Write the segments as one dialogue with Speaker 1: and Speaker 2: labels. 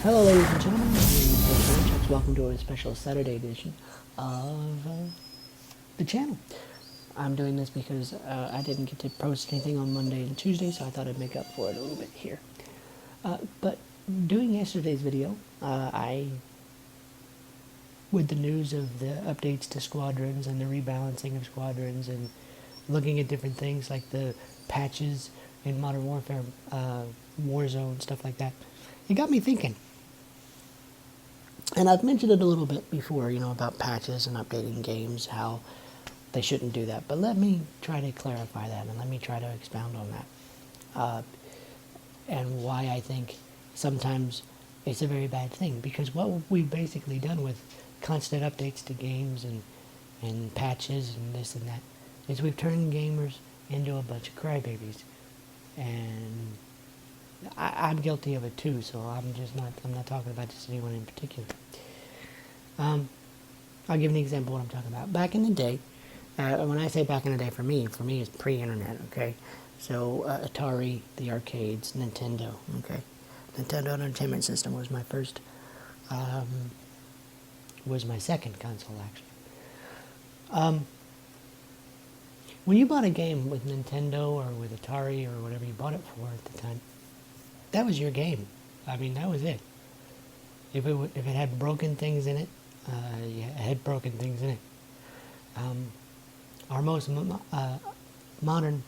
Speaker 1: Hello, ladies and gentlemen. My name is VirtualNunchucks. Welcome to a special Saturday edition of the channel. I'm doing this because I didn't get to post anything on Monday and Tuesday, so I thought I'd make up for it a little bit here. But doing yesterday's video, with the news of the updates to squadrons and the rebalancing of squadrons and looking at different things like the patches in Modern Warfare, Warzone, stuff like that, it got me thinking. And I've mentioned it a little bit before, about patches and updating games, how they shouldn't do that. But let me try to clarify that, and let me try to expound on that. And why I think sometimes it's a very bad thing. Because what we've basically done with constant updates to games and patches and this and that is we've turned gamers into a bunch of crybabies. And I'm guilty of it too, so I'm not talking about just anyone in particular. I'll give an example of what I'm talking about. Back in the day, when I say back in the day, for me it's pre-internet, okay? So Atari, the arcades, Nintendo, okay? Nintendo Entertainment System was my first, was my second console, actually. When you bought a game with Nintendo or with Atari or whatever you bought it for at the time, that was your game. I mean, that was it. If it had broken things in it, it had broken things in it. Our most modern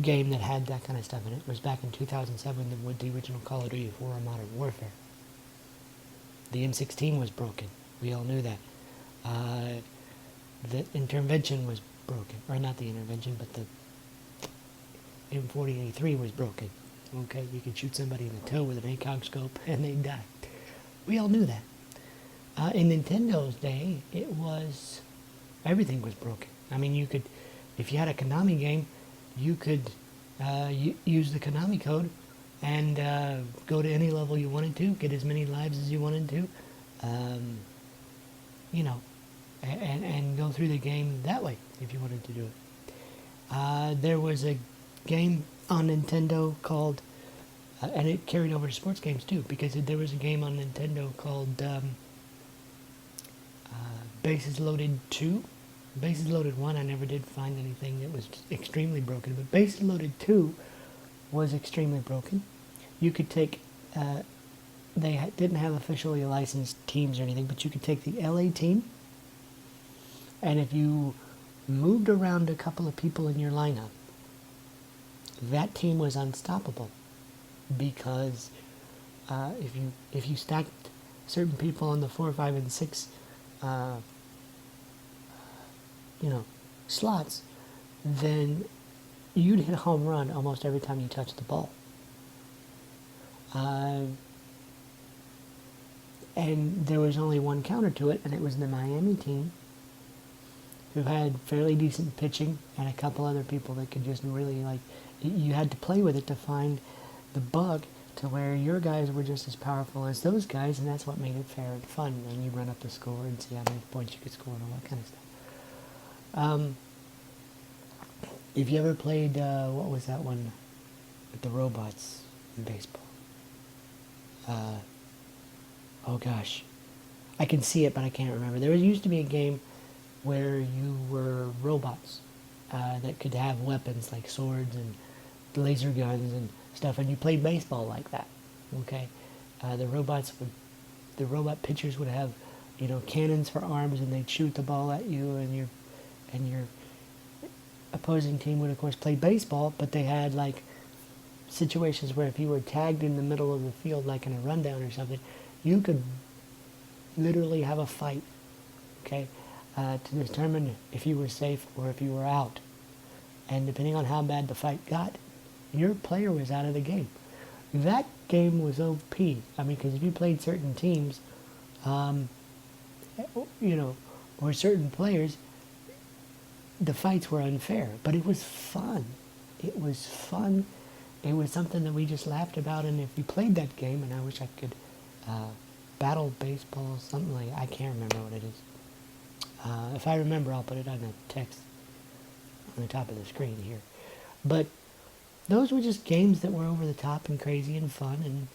Speaker 1: game that had that kind of stuff in it was back in 2007 with the original Call of Duty 4 Modern Warfare. The M16 was broken. We all knew that. The intervention was broken. Or not the intervention, but the M40A3 was broken. Okay, you could shoot somebody in the toe with an ACOG scope and they'd die. We all knew that. In Nintendo's day, it was, everything was broken. I mean, you could, if you had a Konami game, you could use the Konami code and go to any level you wanted to, get as many lives as you wanted to, and go through the game that way if you wanted to do it. There was a game on Nintendo called, and it carried over to sports games too, because there was a game on Nintendo called Bases Loaded 2. Bases Loaded 1, I never did find anything that was extremely broken, but Bases Loaded 2 was extremely broken. You could take, they didn't have officially licensed teams or anything, but you could take the LA team, and if you moved around a couple of people in your lineup, that team was unstoppable, because if you stacked certain people on the 4, 5, and 6, slots, then you'd hit a home run almost every time you touched the ball. And there was only one counter to it, and it was the Miami team, who had fairly decent pitching and a couple other people that could just really, you had to play with it to find the bug to where your guys were just as powerful as those guys, and that's what made it fair and fun. And you run up the score and see how many points you could score and all that kind of stuff. If you ever played, what was that one with the robots in baseball? Oh gosh, I can see it, but I can't remember. There used to be a game where you were robots that could have weapons like swords and laser guns and stuff, and you played baseball like that. Okay, the robot pitchers would have, cannons for arms, and they'd shoot the ball at you, and your opposing team would of course play baseball, but they had situations where if you were tagged in the middle of the field, like in a rundown or something, you could literally have a fight, okay, to determine if you were safe or if you were out. And depending on how bad the fight got, your player was out of the game. That game was OP. I mean, because if you played certain teams, or certain players, the fights were unfair. But it was fun. It was fun. It was something that we just laughed about. And if we played that game, and I wish I could battle baseball, something like, I can't remember what it is. If I remember, I'll put it on the text on the top of the screen here. But those were just games that were over the top and crazy and fun,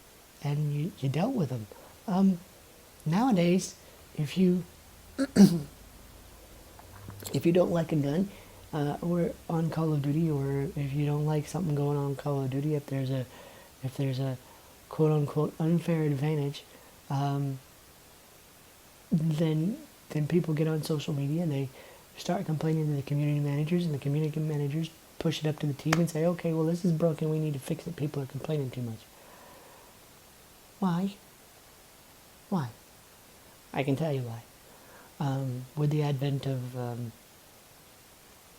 Speaker 1: and you dealt with them. Nowadays, if you if you don't like a gun, or on Call of Duty, or if you don't like something going on in Call of Duty, if there's a quote unquote unfair advantage, um, then people get on social media and they start complaining to the community managers, and the community managers push it up to the team and say, okay, well, this is broken, we need to fix it, people are complaining too much. Why? Why? I can tell you why. With the advent of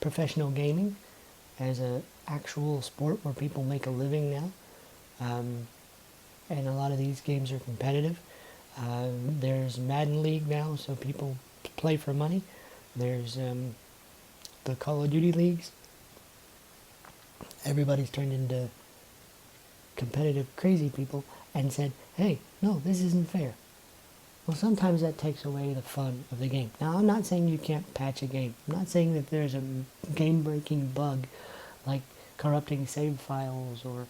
Speaker 1: professional gaming as an actual sport where people make a living now, and a lot of these games are competitive. There's Madden League now, so people play for money. There's the Call of Duty leagues. Everybody's turned into competitive crazy people and said, hey, no, this isn't fair. Well, sometimes that takes away the fun of the game. Now, I'm not saying you can't patch a game. I'm not saying that there's a game-breaking bug like corrupting save files or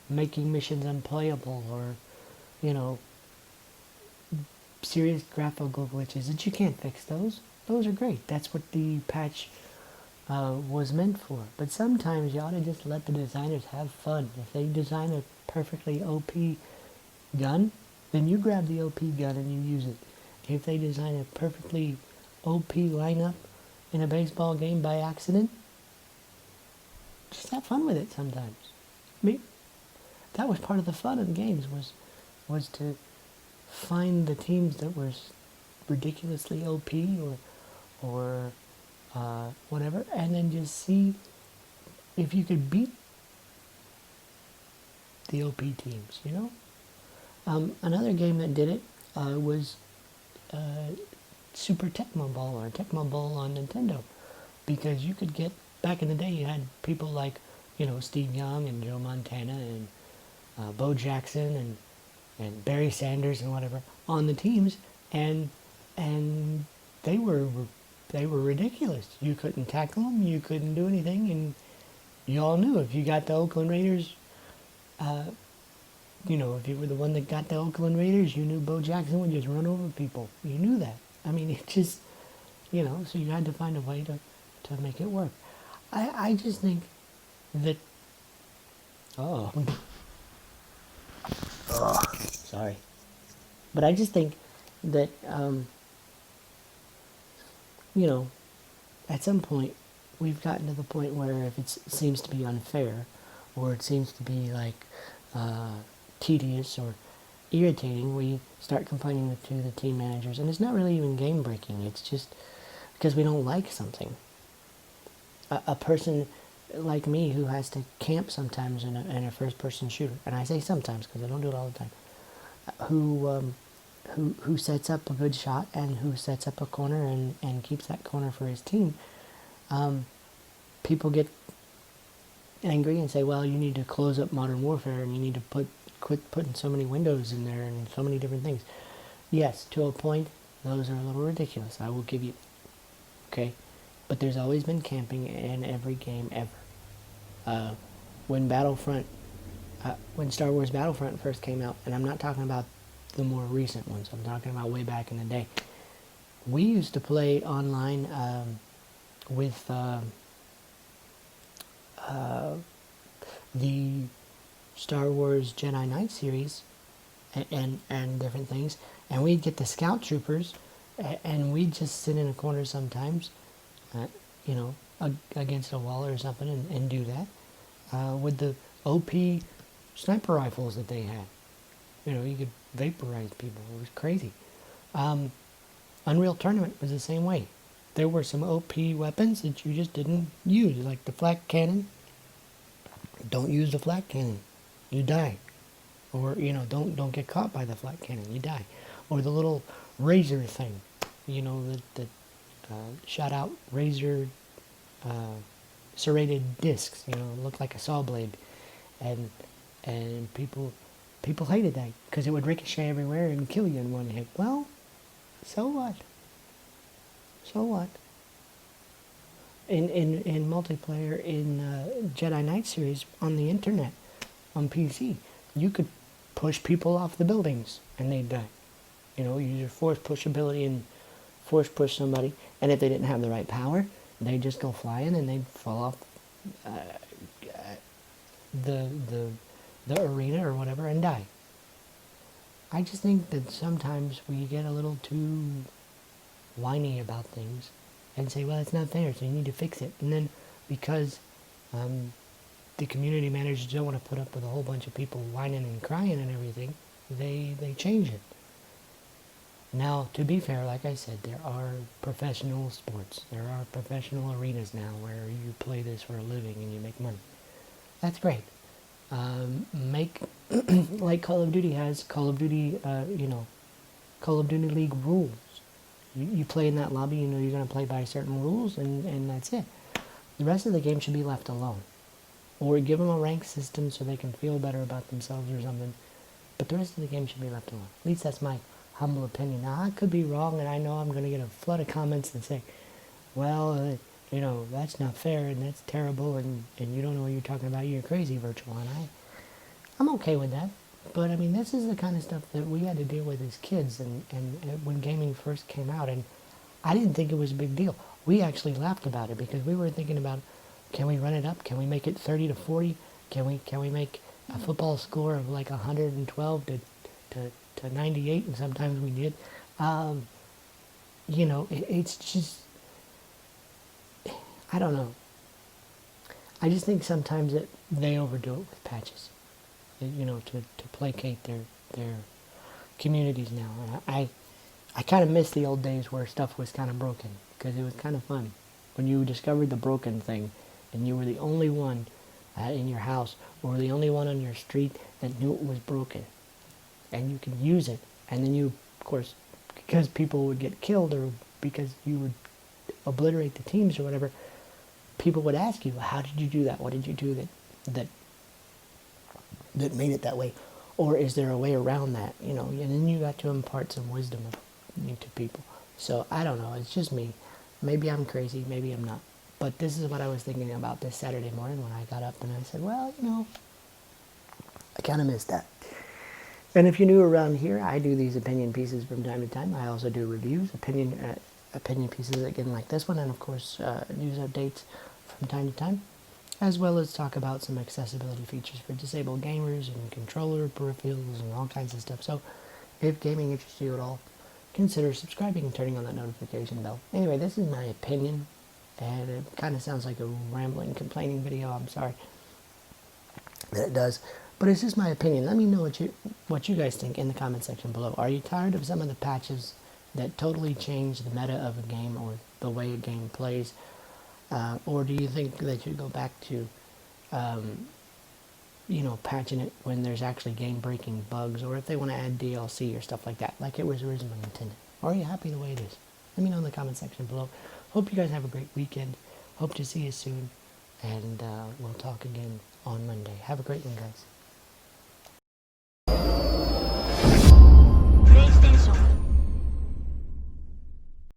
Speaker 1: making missions unplayable or, you know, serious graphical glitches, that you can't fix those. Those are great. That's what the patch was meant for. But sometimes you ought to just let the designers have fun. If they design a perfectly OP gun, then you grab the OP gun and you use it. If they design a perfectly OP lineup in a baseball game by accident, just have fun with it sometimes. I mean, that was part of the fun of the games, was to find the teams that were ridiculously OP or whatever, and then just see if you could beat the OP teams, you know? Another game that did it was Super Tecmo Bowl, or Tecmo Bowl on Nintendo, because you could get, back in the day, you had people like, you know, Steve Young and Joe Montana and Bo Jackson and Barry Sanders and whatever on the teams, and they were ridiculous. You couldn't tackle them, you couldn't do anything, and you all knew if you got the Oakland Raiders. You know, if you were the one that got the Oakland Raiders, you knew Bo Jackson would just run over people. You knew that. I mean, it just, you know, so you had to find a way to make it work. I just think that, oh, sorry. But I just think that, you know, at some point, we've gotten to the point where if it seems to be unfair, or it seems to be like, tedious or irritating, we start complaining to the team managers, and it's not really even game breaking, it's just because we don't like something. A person like me who has to camp sometimes in a first person shooter, and I say sometimes because I don't do it all the time, who sets up a good shot and who sets up a corner and keeps that corner for his team, people get angry and say, well, you need to close up Modern Warfare and you need to quit putting so many windows in there and so many different things. Yes, to a point, those are a little ridiculous, I will give you. Okay? But there's always been camping in every game ever. When Star Wars Battlefront first came out, and I'm not talking about the more recent ones, I'm talking about way back in the day, we used to play online with the Star Wars Jedi Knight series and different things, and we'd get the scout troopers and we'd just sit in a corner sometimes, you know, against a wall or something, and do that with the OP sniper rifles that they had. You know, you could vaporize people. It was crazy. Unreal Tournament was the same way. There were some OP weapons that you just didn't use, like the flak cannon. Don't use the flak cannon, you die. Or, you know, don't get caught by the flak cannon, you die. Or the little razor thing, you know, that shot out razor serrated discs, you know, looked like a saw blade, and people hated that because it would ricochet everywhere and kill you in one hit. Well, so what? So what? in multiplayer in Jedi Knight series on the internet, on PC, you could push people off the buildings and they'd die. You know, use your force push ability and force push somebody, and if they didn't have the right power, they'd just go flying and they'd fall off the the arena or whatever and die. I just think that sometimes we get a little too whiny about things and say, well, it's not fair, so you need to fix it. And then because the community managers don't want to put up with a whole bunch of people whining and crying and everything, they change it. Now, to be fair, like I said, there are professional sports. There are professional arenas now where you play this for a living and you make money. That's great. Make, like Call of Duty has, Call of Duty, Call of Duty League rules. You play in that lobby, you know you're going to play by certain rules, and that's it. The rest of the game should be left alone. Or give them a rank system so they can feel better about themselves or something. But the rest of the game should be left alone. At least that's my humble opinion. Now, I could be wrong, and I know I'm going to get a flood of comments that say, well, that's not fair, and that's terrible, and you don't know what you're talking about, you're crazy, Virtual, and I'm okay with that. But, I mean, this is the kind of stuff that we had to deal with as kids, and when gaming first came out, and I didn't think it was a big deal. We actually laughed about it, because we were thinking about, can we run it up? Can we make it 30 to 40? Can we make a football score of like 112 to 98, and sometimes we did. It's just, I don't know. I just think sometimes that they overdo it with patches, to placate their communities now. And I kind of miss the old days where stuff was kind of broken, because it was kind of fun. When you discovered the broken thing, and you were the only one in your house, or the only one on your street that knew it was broken, and you could use it, and then you, of course, because people would get killed, or because you would obliterate the teams or whatever, people would ask you, how did you do that? What did you do that made it that way? Or is there a way around that? And then you got to impart some wisdom to people. So, I don't know, it's just me. Maybe I'm crazy, maybe I'm not. But this is what I was thinking about this Saturday morning when I got up, and I said, well, I kind of missed that. And if you're new around here, I do these opinion pieces from time to time. I also do reviews, opinion pieces again like this one, and of course news updates from time to time, as well as talk about some accessibility features for disabled gamers and controller peripherals and all kinds of stuff. So if gaming interests you at all, consider subscribing and turning on that notification bell. Anyway, this is my opinion, and it kind of sounds like a rambling, complaining video. I'm sorry that it does. But it's just my opinion. Let me know what you guys think in the comment section below. Are you tired of some of the patches that totally change the meta of a game or the way a game plays? Or do you think they should go back to, patching it when there's actually game-breaking bugs, or if they want to add DLC or stuff like that, like it was originally intended? Or are you happy the way it is? Let me know in the comment section below. Hope you guys have a great weekend. Hope to see you soon. And we'll talk again on Monday. Have a great one, guys.